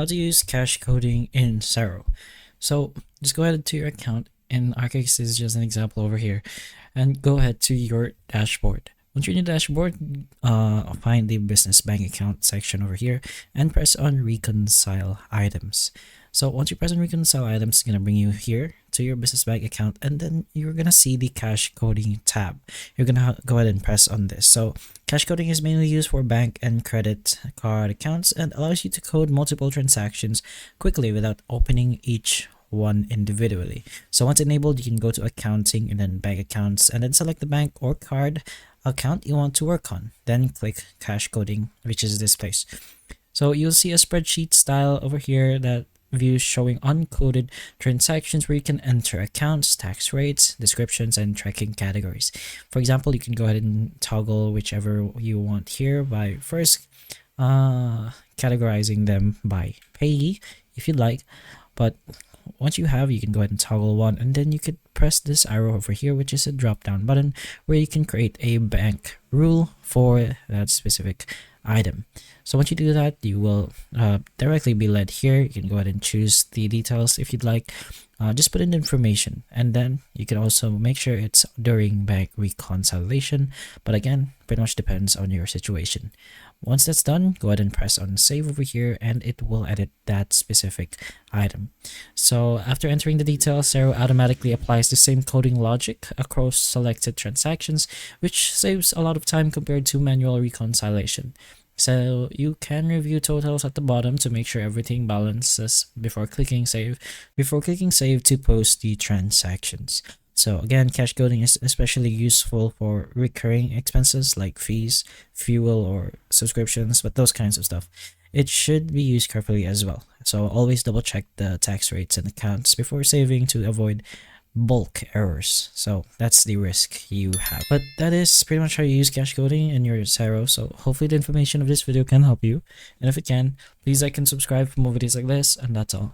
how to use cache coding in Xero. So just go ahead to your account. In our case, this is just an example over here, and go ahead to your dashboard. Once you're in the dashboard, find the business bank account section over here and press on reconcile items. So once you press on reconcile items, it's gonna bring you here to your business bank account, and then you're gonna see the cache coding tab. You're gonna go ahead and press on this. So cache coding is mainly used for bank and credit card accounts and allows you to code multiple transactions quickly without opening each one individually. So once enabled, you can go to accounting and then bank accounts, and then select the bank or card account you want to work on. Then click cache coding, which is this place. So you'll see a spreadsheet style over here that views showing uncoded transactions where you can enter accounts, tax rates, descriptions, and tracking categories. For example, you can go ahead and toggle whichever you want here by first categorizing them by payee if you'd like. But once you have, you can go ahead and toggle one, and then you could press this arrow over here, which is a drop down button where you can create a bank rule for that specific item. So once you do that, you will directly be led here. You can go ahead and choose the details if you'd like. Just put in the information, and then you can also make sure it's during bank reconciliation, but again, pretty much depends on your situation. Once that's done, go ahead and press on save over here, and it will edit that specific item. So after entering the details, Xero automatically applies the same coding logic across selected transactions, which saves a lot of time compared to manual reconciliation. So you can review totals at the bottom to make sure everything balances before clicking save to post the transactions. So again, cache coding is especially useful for recurring expenses like fees, fuel, or subscriptions, but those kinds of stuff. It should be used carefully as well. So always double check the tax rates and accounts before saving to avoid bulk errors. So that's the risk you have. But that is pretty much how you use cache coding in your Xero. So hopefully the information of this video can help you. And if it can, please like and subscribe for more videos like this, and that's all.